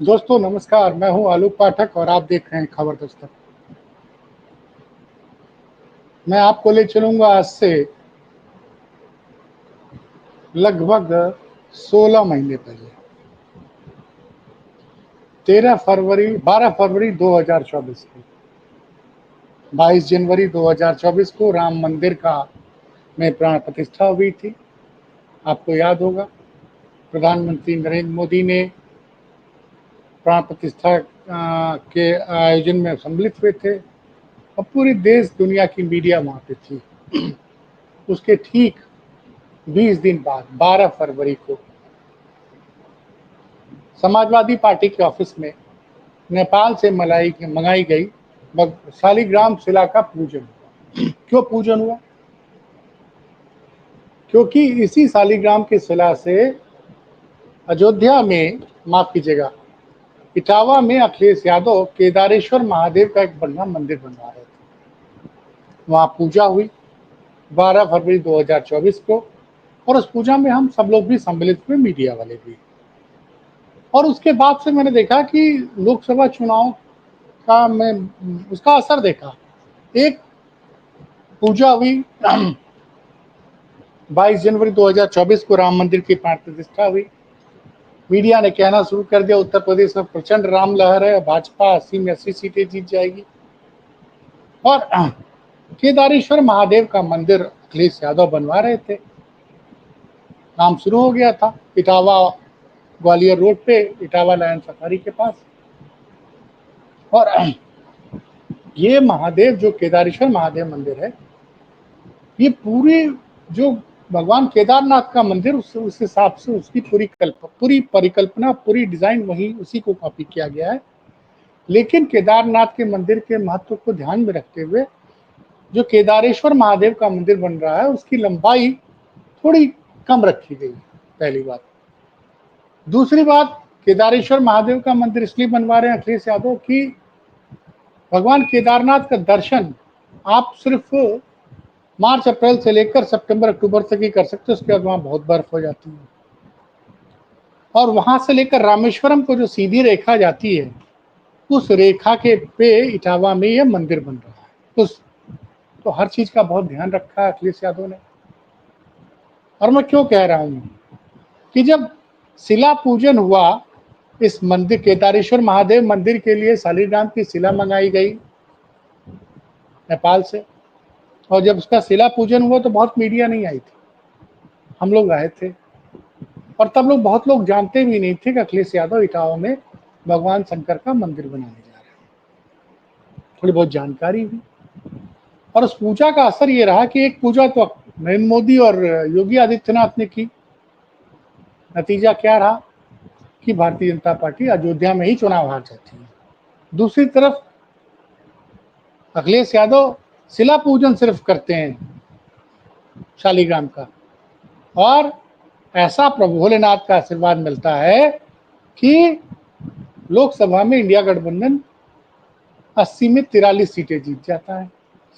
दोस्तों नमस्कार, मैं हूं आलोक पाठक और आप देख रहे हैं खबर दस्तक। मैं आपको ले चलूंगा आज से लगभग 16 महीने पहले, 12 फरवरी 2024 की। 22 जनवरी 2024 को राम मंदिर का में प्राण प्रतिष्ठा हुई थी। आपको याद होगा, प्रधानमंत्री नरेंद्र मोदी ने प्राण प्रतिष्ठा के आयोजन में सम्मिलित हुए थे और पूरी देश दुनिया की मीडिया वहां पे थी। उसके ठीक 20 दिन बाद 12 फरवरी को समाजवादी पार्टी के ऑफिस में नेपाल से मंगाई गई शालिग्राम शिला का पूजन हुआ। क्यों पूजन हुआ? क्योंकि इसी शालिग्राम की शिला से अयोध्या में, माफ कीजिएगा, इटावा में अखिलेश यादव केदारेश्वर महादेव का एक बढ़िया मंदिर बनवा रहे थे। वहां पूजा हुई 12 फरवरी 2024 को और उस पूजा में हम सब लोग भी सम्मिलित हुए, मीडिया वाले भी। और उसके बाद से मैंने देखा कि लोकसभा चुनाव का मैं उसका असर देखा। एक पूजा हुई 22 जनवरी 2024 को राम मंदिर की प्राण प्रतिष्ठा हुई। मीडिया ने कहना शुरू कर दिया उत्तर प्रदेश में प्रचंड राम लहर है, भाजपा 80 में 80 सीटें जीत जाएगी। और केदारेश्वर महादेव का मंदिर अखिलेश यादव बनवा रहे थे। काम शुरू हो गया था इटावा ग्वालियर रोड पे, इटावा लायन सफारी के पास। और ये महादेव, जो केदारेश्वर महादेव मंदिर है, ये पूरी जो भगवान केदारनाथ का मंदिर, उस हिसाब से उसकी पूरी परिकल्पना, पूरी डिजाइन वही उसी को कॉपी किया गया है। लेकिन केदारनाथ के मंदिर के महत्व को ध्यान में रखते हुए जो केदारेश्वर महादेव का मंदिर बन रहा है, उसकी लंबाई थोड़ी कम रखी गई। पहली बात। दूसरी बात, केदारेश्वर महादेव का मंदिर इसलिए बनवा रहे हैं अखिलेश यादव कि भगवान केदारनाथ का दर्शन आप सिर्फ मार्च अप्रैल से लेकर सितंबर अक्टूबर तक ही कर सकते हो। उसके बाद वहां बहुत बर्फ हो जाती है। और वहां से लेकर रामेश्वरम को जो सीधी रेखा जाती है, उस रेखा के पे इटावा में यह मंदिर बन रहा है। तो हर चीज का बहुत ध्यान रखा है अखिलेश यादव ने। और मैं क्यों कह रहा हूं कि जब शिला पूजन हुआ, इस मंदिर केदारेश्वर महादेव मंदिर के लिए शालिग्राम की शिला मंगाई गई नेपाल से, और जब उसका शिला पूजन हुआ तो बहुत मीडिया नहीं आई थी। हम लोग आए थे और तब बहुत लोग जानते भी नहीं थे कि अखिलेश यादव इटावा में भगवान शंकर का मंदिर बनाने जा रहे हैं। थोड़ी बहुत जानकारी हुई और उस पूजा का असर ये रहा कि एक पूजा तो नरेंद्र मोदी और योगी आदित्यनाथ ने की। नतीजा क्या रहा कि भारतीय जनता पार्टी अयोध्या में ही चुनाव हार जाती है। दूसरी तरफ अखिलेश यादव शिला पूजन सिर्फ करते हैं शालिग्राम का, और ऐसा प्रभु भोलेनाथ का आशीर्वाद मिलता है कि लोकसभा में इंडिया गठबंधन 80 में 43 सीटें जीत जाता है।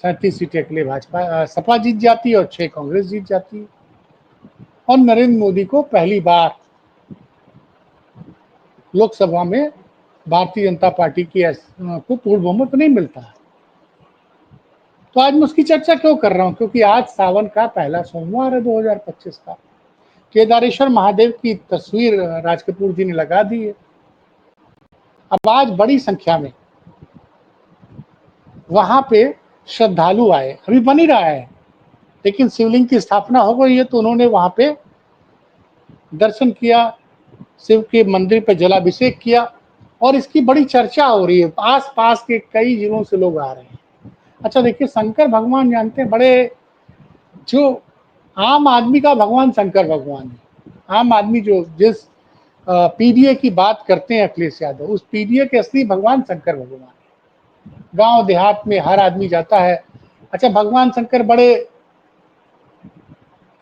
37 सीटें के लिए भाजपा सपा जीत जाती है और 6 कांग्रेस जीत जाती है। और नरेंद्र मोदी को पहली बार लोकसभा में भारतीय जनता पार्टी की को पूर्ण बहुमत नहीं मिलता है। तो आज मैं उसकी चर्चा क्यों कर रहा हूं? क्योंकि आज सावन का पहला सोमवार है 2025 का। केदारेश्वर महादेव की तस्वीर राज कपूर जी ने लगा दी है। अब आज बड़ी संख्या में वहां पे श्रद्धालु आए, अभी बन ही रहा है, लेकिन शिवलिंग की स्थापना हो गई है तो उन्होंने वहां पे दर्शन किया, शिव के मंदिर पे जलाभिषेक किया और इसकी बड़ी चर्चा हो रही है। आस पास के कई जिलों से लोग आ रहे हैं। अच्छा देखिए, शंकर भगवान जानते हैं, बड़े जो आम आदमी का भगवान शंकर भगवान है। आम आदमी जो जिस पीडीए की बात करते हैं अखिलेश यादव, उस पीडीए के असली भगवान शंकर भगवान है। गांव देहात में हर आदमी जाता है। अच्छा, भगवान शंकर बड़े,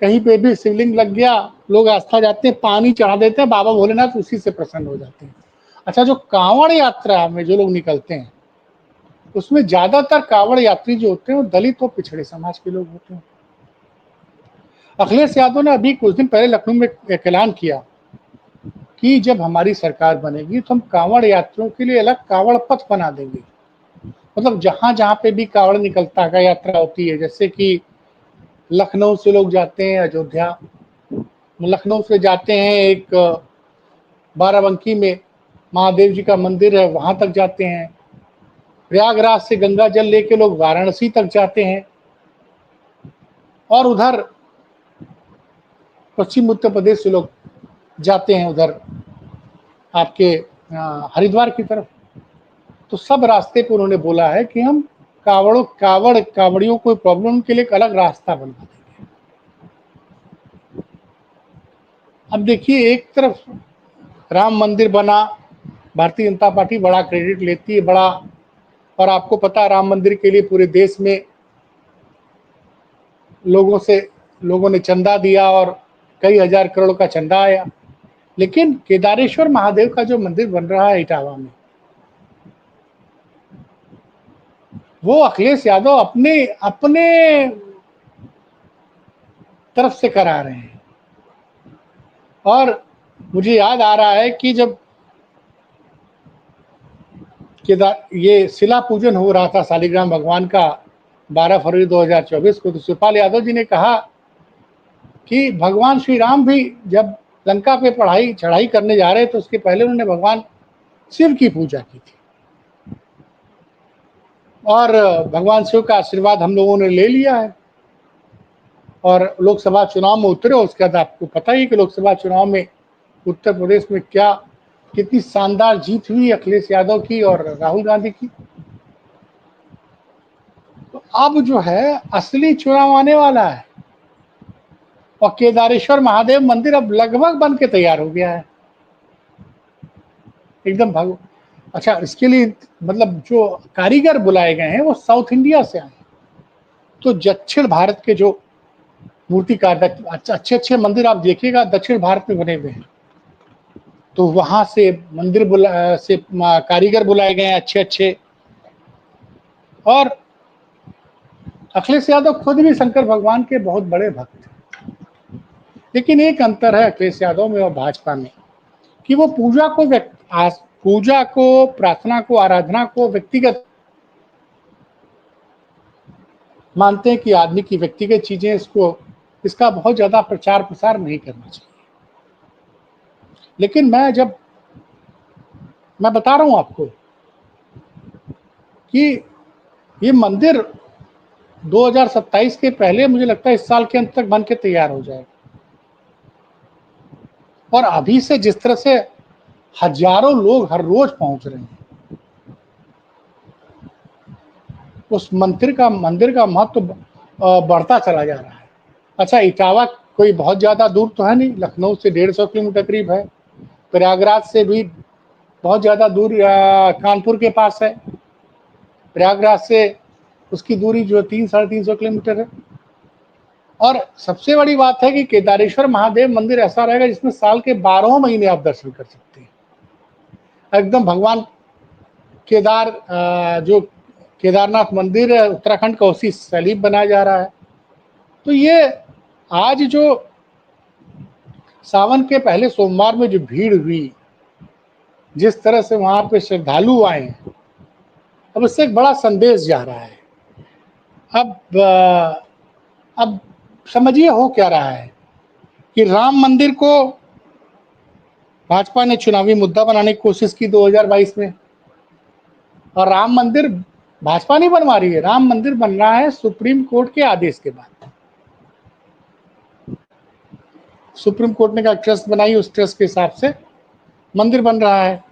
कहीं पे भी शिवलिंग लग गया, लोग आस्था जाते हैं, पानी चढ़ा देते हैं, बाबा भोलेनाथ उसी से प्रसन्न हो जाते हैं। अच्छा, जो कांवड़ यात्रा में जो लोग निकलते हैं, उसमें ज्यादातर कांवड़ यात्री जो होते हैं वो दलित और पिछड़े समाज के लोग होते हैं। अखिलेश यादव ने अभी कुछ दिन पहले लखनऊ में एक ऐलान किया कि जब हमारी सरकार बनेगी तो हम कांवड़ यात्रियों के लिए अलग कांवड़ पथ बना देंगे। मतलब जहाँ-जहाँ पे भी कांवड़ निकलता है, यात्रा होती है, जैसे कि लखनऊ से लोग जाते हैं अयोध्या, लखनऊ से जाते हैं एक बाराबंकी में महादेव जी का मंदिर है, वहाँ तक जाते हैं। प्रयागराज से गंगा जल लेके लोग वाराणसी तक जाते हैं और उधर पश्चिम उत्तर प्रदेश से लोग जाते हैं उधर आपके हरिद्वार की तरफ। तो सब रास्ते पे उन्होंने बोला है कि हम कावड़ियों को प्रॉब्लम के लिए एक अलग रास्ता बनवा देंगे। अब देखिए, एक तरफ राम मंदिर बना, भारतीय जनता पार्टी बड़ा क्रेडिट लेती है, बड़ा, और आपको पता है राम मंदिर के लिए पूरे देश में लोगों ने चंदा दिया और कई हजार करोड़ का चंदा आया। लेकिन केदारेश्वर महादेव का जो मंदिर बन रहा है इटावा में, वो अखिलेश यादव अपने अपने तरफ से करा रहे हैं। और मुझे याद आ रहा है कि जब ये शिला पूजन हो रहा था शालिग्राम भगवान का 12 फरवरी 2024 को, तो शिवपाल यादव जी ने कहा कि भगवान श्री राम भी जब लंका पे चढ़ाई करने जा रहे तो उसके पहले उन्होंने भगवान शिव की पूजा की थी और भगवान शिव का आशीर्वाद हम लोगों ने ले लिया है और लोकसभा चुनाव में उतरे। उसके बाद आपको पता ही कि लोकसभा चुनाव में उत्तर प्रदेश में कितनी शानदार जीत हुई अखिलेश यादव की और राहुल गांधी की। तो अब जो है असली चुनाव आने वाला है और केदारेश्वर महादेव मंदिर अब लगभग बन के तैयार हो गया है एकदम अच्छा, इसके लिए मतलब जो कारीगर बुलाए गए हैं वो साउथ इंडिया से आए। तो दक्षिण भारत के जो मूर्तिकार, अच्छे अच्छे मंदिर आप देखिएगा दक्षिण भारत में बने हुए हैं, तो वहां से कारीगर बुलाए गए हैं अच्छे अच्छे। और अखिलेश यादव खुद भी शंकर भगवान के बहुत बड़े भक्त हैं। लेकिन एक अंतर है अखिलेश यादव में और भाजपा में कि वो पूजा को, प्रार्थना को, आराधना को व्यक्तिगत मानते हैं कि आदमी की व्यक्तिगत चीजें, इसका बहुत ज्यादा प्रचार प्रसार नहीं करना चाहिए। लेकिन मैं बता रहा हूं आपको कि ये मंदिर 2027 के पहले मुझे लगता है इस साल के अंत तक बन के तैयार हो जाएगा। और अभी से जिस तरह से हजारों लोग हर रोज पहुंच रहे हैं, उस मंदिर का महत्व बढ़ता चला जा रहा है। अच्छा, इटावा कोई बहुत ज्यादा दूर तो है नहीं, लखनऊ से 150 किलोमीटर करीब है। प्रयागराज से भी बहुत ज्यादा दूर कानपुर के पास है। प्रयागराज से उसकी दूरी जो 300-350 किलोमीटर है। और सबसे बड़ी बात है कि केदारेश्वर महादेव मंदिर ऐसा रहेगा जिसमें साल के 12 महीने आप दर्शन कर सकते हैं। एकदम भगवान जो केदारनाथ मंदिर है उत्तराखंड का, उसी शैली बनाया जा रहा है। तो ये आज जो सावन के पहले सोमवार में जो भीड़ हुई, जिस तरह से वहां पे श्रद्धालु आए, अब इससे एक बड़ा संदेश जा रहा है। अब समझिए हो क्या रहा है कि राम मंदिर को भाजपा ने चुनावी मुद्दा बनाने की कोशिश की 2022 में, और राम मंदिर भाजपा नहीं बनवा रही है, राम मंदिर बन रहा है सुप्रीम कोर्ट के आदेश के बाद। सुप्रीम कोर्ट ने कहा ट्रस्ट बनाई, उस ट्रस्ट के हिसाब से मंदिर बन रहा है।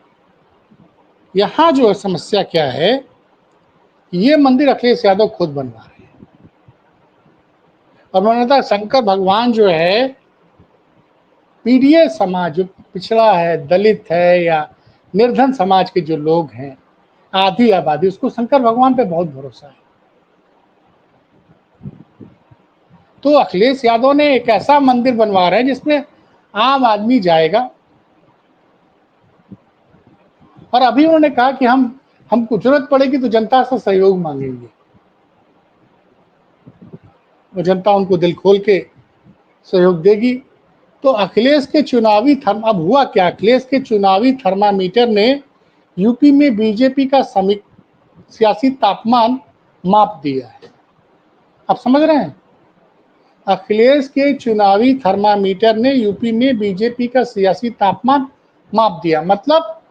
यहां जो समस्या क्या है, ये मंदिर अखिलेश यादव खुद बनवा रहे हैं। और मैंने कहा शंकर भगवान जो है, पीडीए समाज जो पिछड़ा है, दलित है या निर्धन समाज के जो लोग हैं, आधी आबादी, उसको शंकर भगवान पे बहुत भरोसा है। तो अखिलेश यादव ने एक ऐसा मंदिर बनवा रहे हैं जिसमें आम आदमी जाएगा। और अभी उन्होंने कहा कि हमको जरूरत पड़ेगी तो जनता से सहयोग मांगेंगे, और जनता उनको दिल खोल के सहयोग देगी। तो अखिलेश के चुनावी अब हुआ क्या, अखिलेश के चुनावी थर्मामीटर ने यूपी में बीजेपी का सियासी तापमान माप दिया है। आप समझ रहे हैं, अखिलेश के चुनावी थर्मामीटर ने यूपी में बीजेपी का सियासी तापमान माप दिया। मतलब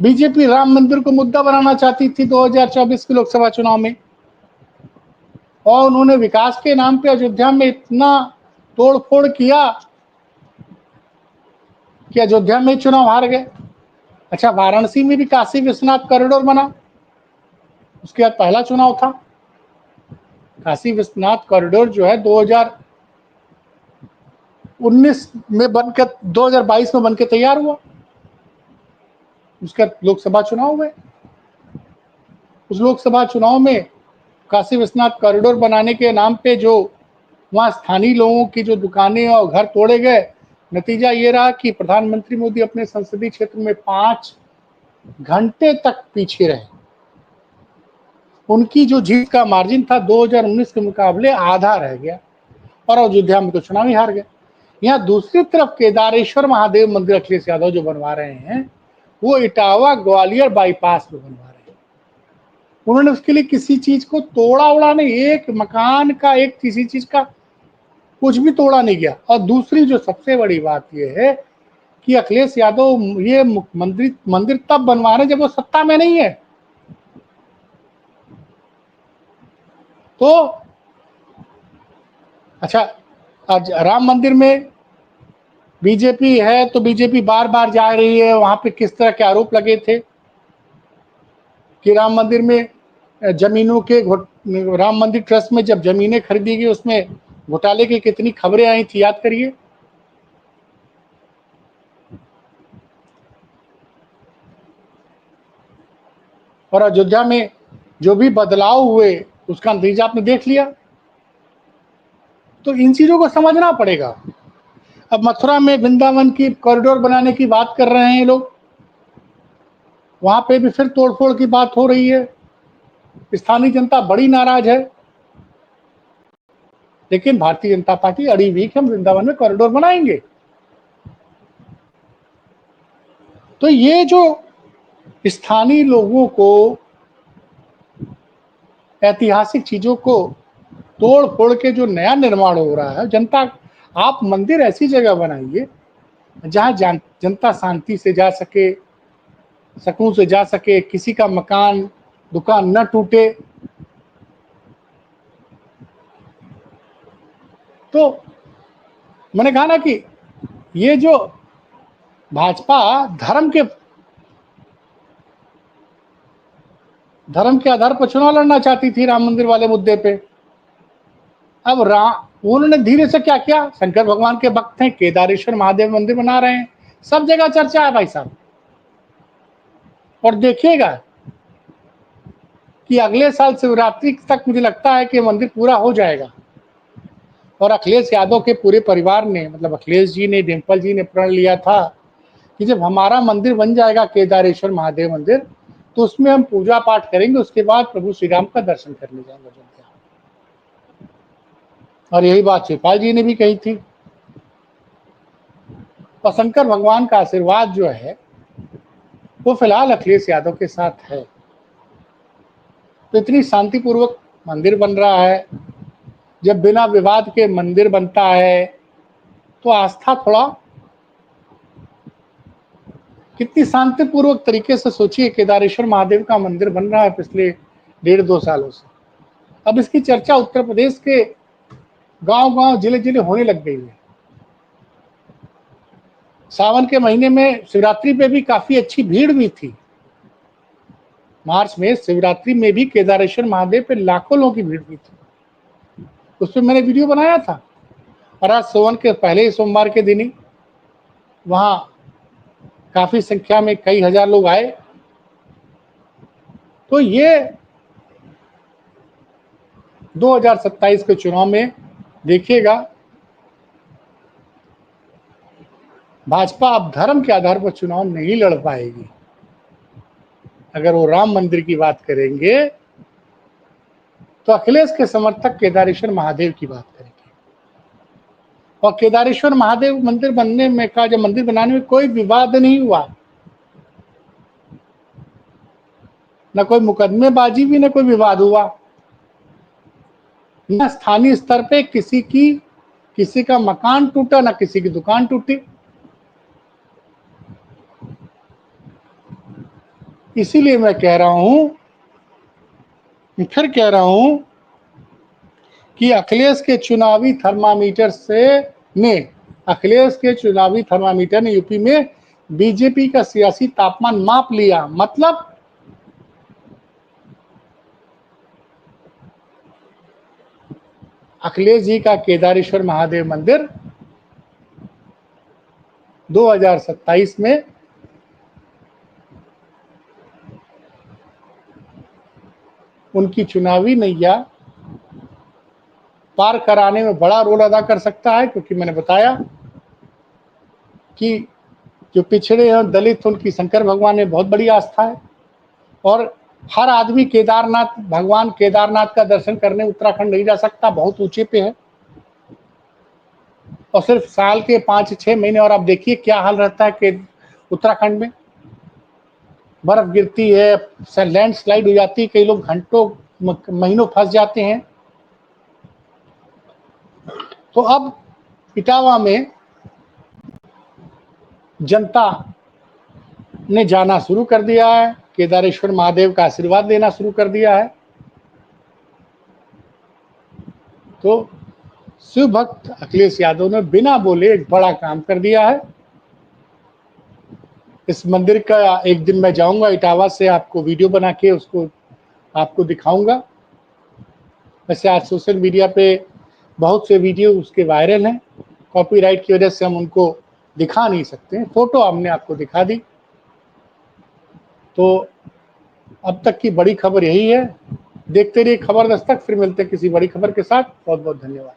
बीजेपी राम मंदिर को मुद्दा बनाना चाहती थी 2024 के लोकसभा चुनाव में, और उन्होंने विकास के नाम पे अयोध्या में इतना तोड़फोड़ किया कि अयोध्या में चुनाव हार गए। अच्छा, वाराणसी में भी काशी विश्वनाथ कॉरिडोर बना, उसके बाद पहला चुनाव था। काशी विश्वनाथ कॉरिडोर जो है 2019 में बनकर 2022 में बनकर तैयार हुआ, उसका लोकसभा चुनाव हुए। उस लोकसभा चुनाव में काशी विश्वनाथ कॉरिडोर बनाने के नाम पे जो वहाँ स्थानीय लोगों की जो दुकानें और घर तोड़े गए, नतीजा ये रहा कि प्रधानमंत्री मोदी अपने संसदीय क्षेत्र में 5 घंटे तक पीछे रहे। उनकी जो जीत का मार्जिन था 2019 के मुकाबले आधा रह गया, और अयोध्या में तो चुनाव ही हार गए। यहाँ दूसरी तरफ केदारेश्वर महादेव मंदिर अखिलेश यादव जो बनवा रहे हैं, वो इटावा ग्वालियर बाईपास पे बनवा रहे हैं। उन्होंने उसके लिए किसी चीज को तोड़ा उड़ा नहीं, एक मकान का, एक किसी चीज का कुछ भी तोड़ा नहीं गया। और दूसरी जो सबसे बड़ी बात यह है कि अखिलेश यादव ये मंदिर तब बनवा रहे जब वो सत्ता में नहीं है। तो अच्छा, आज राम मंदिर में बीजेपी है तो बीजेपी बार बार जा रही है, वहां पे किस तरह के आरोप लगे थे कि राम मंदिर में जमीनों के राम मंदिर ट्रस्ट में जब जमीनें खरीदी गई उसमें घोटाले की कितनी खबरें आई थी, याद करिए। और अयोध्या में जो भी बदलाव हुए उसका नतीजा आपने देख लिया। तो इन चीजों को समझना पड़ेगा। अब मथुरा में वृंदावन की कॉरिडोर बनाने की बात कर रहे हैं लोग, वहां पे भी फिर तोड़फोड़ की बात हो रही है। स्थानीय जनता बड़ी नाराज है, लेकिन भारतीय जनता पार्टी अड़ी हुई कि हम वृंदावन में कॉरिडोर बनाएंगे। तो ये जो स्थानीय लोगों को ऐतिहासिक चीजों को तोड़ फोड़ के जो नया निर्माण हो रहा है, जनता, आप मंदिर ऐसी जगह बनाइए जहां जनता शांति से जा सके, सुकून से जा सके, किसी का मकान दुकान न टूटे। तो मैंने कहा ना कि ये जो भाजपा धर्म के आधार पर चुनाव लड़ना चाहती थी राम मंदिर वाले मुद्दे पे, अब उन्होंने धीरे से क्या किया, शंकर भगवान के भक्त हैं, केदारेश्वर महादेव मंदिर बना रहे हैं, सब जगह चर्चा है भाई साहब। और देखिएगा कि अगले साल शिवरात्रि तक मुझे लगता है कि मंदिर पूरा हो जाएगा। और अखिलेश यादव के पूरे परिवार ने, मतलब अखिलेश जी ने, डिम्पल जी ने प्रण लिया था कि जब हमारा मंदिर बन जाएगा केदारेश्वर महादेव मंदिर, तो उसमें हम पूजा पाठ करेंगे, उसके बाद प्रभु श्री राम का दर्शन करने जाएंगे अयोध्या। और यही बात शिवपाल जी ने भी कही थी। और शंकर भगवान का आशीर्वाद जो है वो फिलहाल अखिलेश यादव के साथ है। तो इतनी शांतिपूर्वक मंदिर बन रहा है, जब बिना विवाद के मंदिर बनता है तो आस्था थोड़ा कितनी शांतिपूर्वक तरीके से, सोचिए केदारेश्वर महादेव का मंदिर बन रहा है पिछले 1.5-2 सालों से। अब इसकी चर्चा उत्तर प्रदेश के गांव-गांव, जिले-जिले होने लग गई है। सावन के महीने में शिवरात्रि पे भी काफी अच्छी भीड़ भी थी। मार्च में शिवरात्रि में भी केदारेश्वर महादेव पे लाखों लोगों की भीड़ भी थी, उस पर मैंने वीडियो बनाया था। और आज सोमवार के पहले सोमवार के दिन ही वहां काफी संख्या में कई हजार लोग आए। तो ये 2027 के चुनाव में देखिएगा, भाजपा अब धर्म के आधार पर चुनाव नहीं लड़ पाएगी। अगर वो राम मंदिर की बात करेंगे तो अखिलेश के समर्थक केदारेश्वर महादेव की बात करेंगे। और केदारेश्वर महादेव मंदिर बनने में का जब मंदिर बनाने में कोई विवाद नहीं हुआ, न कोई मुकदमेबाजी भी, न कोई विवाद हुआ, न स्थानीय स्तर पे किसी का मकान टूटा, न किसी की दुकान टूटी। इसीलिए मैं कह रहा हूं, फिर कह रहा हूं कि अखिलेश के चुनावी थर्मामीटर ने यूपी में बीजेपी का सियासी तापमान माप लिया। मतलब अखिलेश जी का केदारेश्वर महादेव मंदिर 2027 में उनकी चुनावी नैया पार कराने में बड़ा रोल अदा कर सकता है, क्योंकि मैंने बताया कि जो पिछड़े और दलित, उनकी शंकर भगवान में बहुत बड़ी आस्था है, और हर आदमी भगवान केदारनाथ का दर्शन करने उत्तराखंड नहीं जा सकता, बहुत ऊंचे पे है, और सिर्फ साल के 5-6 महीने, और आप देखिए क्या हाल रहता है कि उत्तराखंड में बर्फ गिरती है, लैंडस्लाइड हो जाती है, कई लोग घंटों महीनों फंस जाते हैं। तो अब इटावा में जनता ने जाना शुरू कर दिया है, केदारेश्वर महादेव का आशीर्वाद लेना शुरू कर दिया है। तो शिव भक्त अखिलेश यादव ने बिना बोले एक बड़ा काम कर दिया है। इस मंदिर का एक दिन मैं जाऊंगा इटावा से, आपको वीडियो बना के उसको आपको दिखाऊंगा। वैसे आज सोशल मीडिया पे बहुत से वीडियो उसके वायरल हैं, कॉपीराइट की वजह से हम उनको दिखा नहीं सकते हैं, फोटो हमने आपको दिखा दी। तो अब तक की बड़ी खबर यही है। देखते रहिए खबर दस्तक, फिर मिलते हैं किसी बड़ी खबर के साथ। बहुत बहुत धन्यवाद।